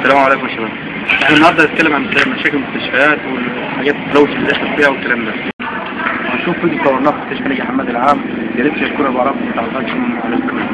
السلام عليكم يا شباب. احنا النهارده هنتكلم عن مشاكل المستشفيات والحاجات التلوث اللي بيحصل فيها والكلام ده. هنشوف فيديو صورناه في مستشفى نجي حماد العام، يا ريت تشكروا بعرفكم وتعرفوا على القناه.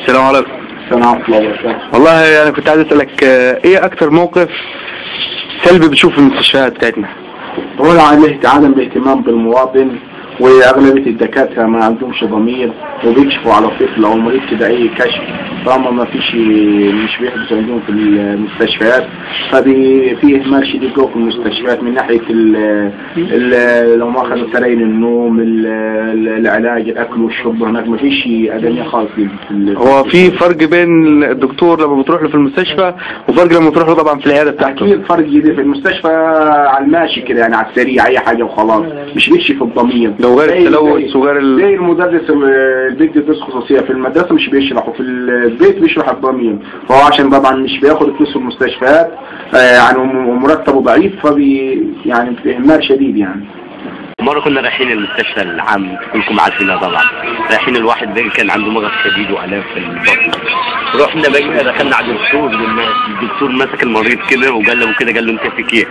السلام عليكم. السلام ورحمة الله وبركاته. والله يعني كنت عايز اسالك ايه اكتر موقف سلبي بتشوفه في المستشفيات بتاعتنا؟ هو عدم الاهتمام بالمواطن، واغلبيه الدكاتره ما عندهمش ضمير وبيكشفوا على طفل او مريض كده اي كشف طالما ما فيش مش بيحدث عندهم في المستشفيات، ففي اهمال شديد جوه في المستشفيات من ناحيه لو ما اخذوا سراير النوم، العلاج، الاكل والشرب، هناك ما فيش ادميه خالص. هو في فرق بين الدكتور لما بتروح له في المستشفى وفرق لما تروح له طبعا في العياده بتاعته؟ اكيد فرق جديد. في المستشفى على الماشي كده يعني على السريع اي حاجه وخلاص، مش بيكشف الضمير. لو غير التلوث وغير زي المدرس اللي بيدي دروس خصوصيه في المدرسه مش بيشرح، وفي البيت بيشرح الضمير، فهو عشان طبعا مش بياخد فلوس في المستشفيات يعني ومرتبه ضعيف، يعني اهمال شديد يعني. مرة كنا رايحين المستشفى العام، كلكم عارفينها طبعا، رايحين الواحد ده كان عنده مرض شديد وآلام في البطن. رحنا بقى دخلنا على الدكتور مسك المريض كده وقال له كده، قال له انت فيك ايه؟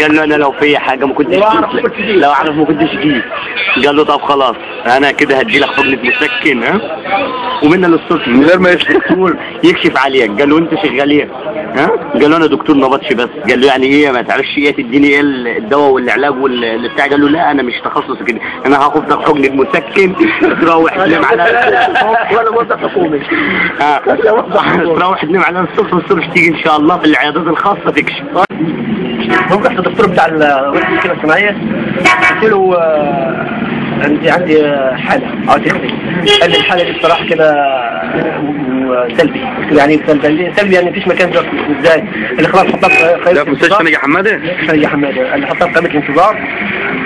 قال له انا لو في حاجه ما كنتش لو اعرف ما كنتش جيت. قال له طب خلاص انا كده هدي لك حقنه مسكن ومنا للصبح من غير ما يكشف عليك. قال له انت شغال ايه؟ قال له انا دكتور نبطش بس. قال له يعني ايه ما تعرفش ايه تديني ايه الدواء والعلاج واللي بتاع؟ قال له لا انا مش تخصص كده، انا هاخد لك حقنه مسكن تروح تنام على ولا موظف حكومي تروح تنام على الصبح والصبح تيجي ان شاء الله في العيادات الخاصه تكشف. ممكن رحت الدكتور بتاع وحده الكلى الصناعيه، قلت له عندي حاله عاوز يخفي. قال لي الحاله دي بصراحه كده سلبي. قلت له يعني ايه سلبي؟ يعني مفيش مكان دلوقتي. ازاي؟ اللي خلاص حطها في قائمه في مستشفى نجي حماده؟ نجي حماده قال لي حطها في قائمه الانتظار.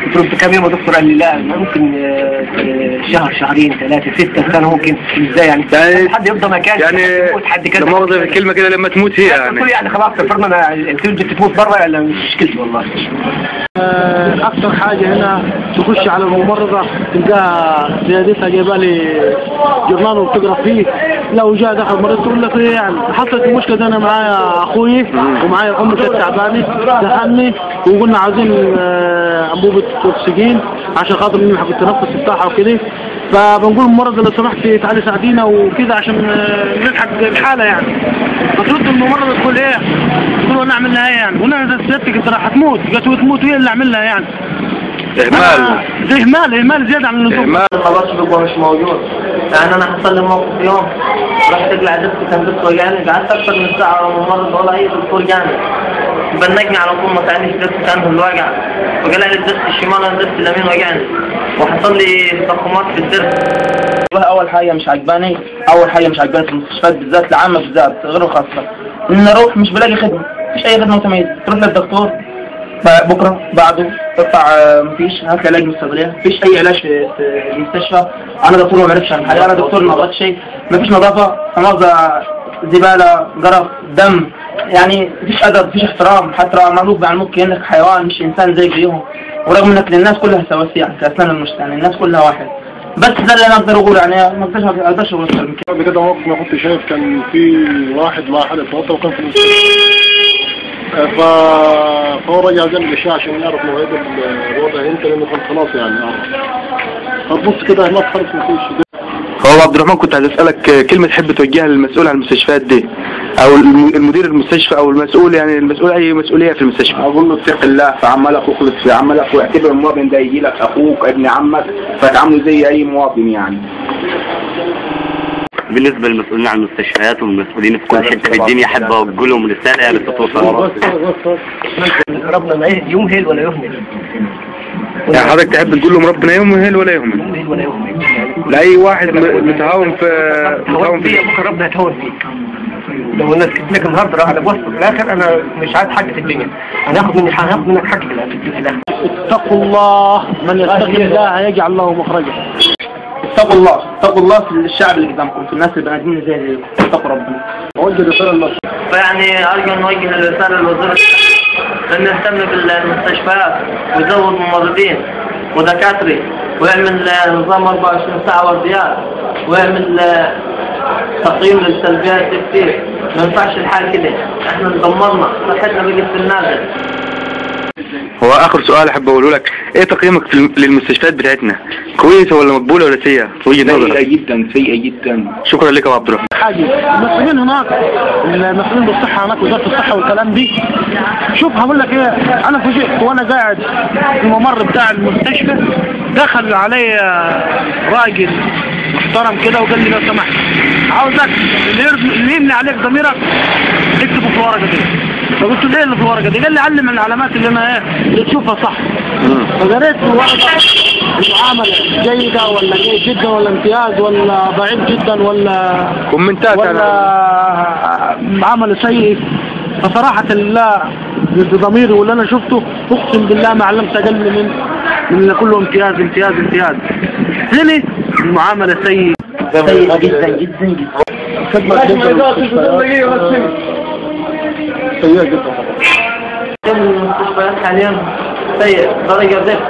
قلت له بكام يوم يا دكتور؟ قال لي لا ممكن شهر شهرين ثلاثه 6 سنه ممكن. ازاي يعني حد يفضل مكان يعني حد كده لما اوصف الكلمه كده لما تموت هي يعني؟ يعني خلاص فرضنا انا الكلمه تموت بره ولا مش مشكلتي والله. اكثر حاجه هنا تخش على الممرضه تلقاها سيادتها جايبه لي جورنال وبتقرا فيه، لو جاء دخل مريض تقول لك ايه يعني حصلت المشكله دي، انا معايا اخوي ومعايا امي كانت تعبانه دخلني وقلنا عاوزين انبوبه اكسجين عشان خاطر نلحق التنفس بتاعها وكده، فبنقول الممرضه لو سمحتي تعالي ساعدينا وكده عشان نلحق الحاله يعني. فترد الممرضه تقول ايه؟ تقول انا اعمل لها ايه يعني؟ وانا سيادتك انت راح تموت، قالت تموت وهي اللي اعمل لها يعني. اهمال زياده عن اللزوم. خلاص بيبقى مش موجود. يعني انا حصل لي موقف يوم رحت اقلع دستي، كان دكتور وجعني، قعدت اكثر من ساعه على ممرض ولا اي دكتور جاني، بنجني على طول ما كانش دستي كان الوجع، وقال لي الدست الشمال الدست اليمين وجعني، وحصل لي تضخمات في الدرس. اول حاجه مش عجباني في المستشفيات بالذات العامه بالذات غير الخاصه، ان اروح مش بلاقي خدمه، مش اي خدمه متميزه. تروح للدكتور بكره بعده تطلع مفيش، هات علاج مستقبليه، مفيش اي علاج في المستشفى. انا دكتور ما بعرفش عن حاجه، انا دكتور ما بعرفش شيء، مفيش نظافة، مؤاخذة زبالة، قرف، دم، يعني مفيش أدب، مفيش احترام، حتى معروف بيعاملوك كأنك حيوان مش إنسان زي زيهم، ورغم إنك للناس كلها سواسية يعني كأسنان المجتمع، يعني الناس كلها واحد. بس ده اللي أنا أقدر أقوله، يعني ما أقدرش أقول أكتر من كده. قبل كده موقف ما كنت شايف كان في واحد مع حالة وطن وكان في المستشفى، فهو رجع جنب الإشعة عشان يعرف موعد الوضع امتى، لأنه كان خلاص يعني فتبص كده هناك خالص مفيش. هو عبد الرحمن كنت عايز اسالك كلمه تحب توجهها للمسؤول عن المستشفيات دي، او المدير المستشفى، او المسؤول، يعني المسؤول اي مسؤوليه في المستشفى. اقول له اتق الله في عملك واخلص في عملك، واعتبر المواطن ده يجي لك اخوك ابن عمك، فتعامله زي اي مواطن يعني. بالنسبه للمسؤولين عن المستشفيات والمسؤولين في كل حته في الدنيا، احب اوجه لهم رساله يا ريت توصل. ربنا ما يمهل ولا يهمل. يعني حضرتك تحب تقول لهم ربنا يمهل ولا يهمل؟ ولا يهمل. لاي واحد متهاون في بكره ربنا يتهون فيك. لو الناس كتلك النهارده راح على بوسط في الاخر، انا مش عايز حاجه في الدنيا، هناخد منك حاجه في الاخر. اتقوا الله، من يتقي الله يجعل له مخرجا. اتقوا الله في الشعب اللي قدامكم، في الناس اللي بنادمين زيكم، اتقوا ربنا. أوجه رسالة للناس. فيعني ارجو ان اوجه الرساله للوزاره انه يهتم بالمستشفيات ويزود ممرضين ودكاتره، ويعمل نظام 24 ساعه ورديات، ويعمل تقييم للسلبيات كتير. ما ينفعش الحال كده، احنا ندمرنا، صحتنا بقت في النازل. هو اخر سؤال احب اقوله لك، ايه تقييمك للمستشفيات بتاعتنا؟ كويسه ولا مقبوله ولا سيئه في وجهه نظرك؟ سيئة جدا، سيئة جدا. شكرا لك يا عبد الرحمن. حاجه المسؤولين هناك، المسؤولين بالصحه هناك، وزاره الصحه والكلام دي، شوف هقول لك ايه، انا فوجئت وانا قاعد في الممر بتاع المستشفى، دخل علي راجل محترم كده وقال لي لو سمحت عاوزك اللي يمنع عليك ضميرك اكتبه في الورقه دي. فقلت له ايه اللي في الورقه دي؟ قال لي علم العلامات اللي انا اللي تشوفها صح. فقريت الورقه، المعامله جيده ولا جيد جدا ولا امتياز ولا ضعيف جدا ولا كومنتات ولا معامله سيء. فصراحه لا، بضميري واللي انا شفته اقسم بالله ما علمت اقل من كله امتياز امتياز امتياز. هنا المعامله سيئه جدا جدا جدا. خدمة سيئة جدا. المستشفيات حاليا سيء درجة زفت،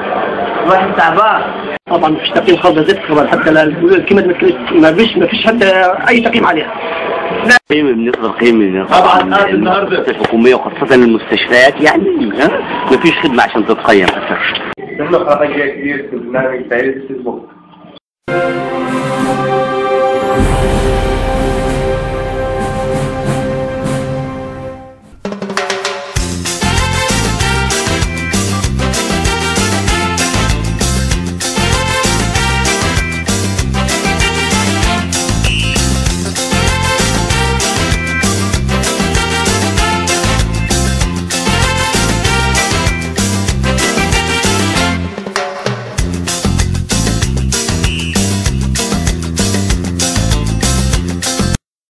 الواحد تعبان. طبعا مفيش تقييم خالص، زفت طبعا، حتى الكلمة ما فيش حتى أي تقييم عليها. تقييم بالنسبه للقيم طبعا المؤسسات الحكوميه وخاصه المستشفيات، يعني مفيش خدمه عشان تتقيم اساسا. نحن خرجنا كثير في برنامج تعريف فيسبوك.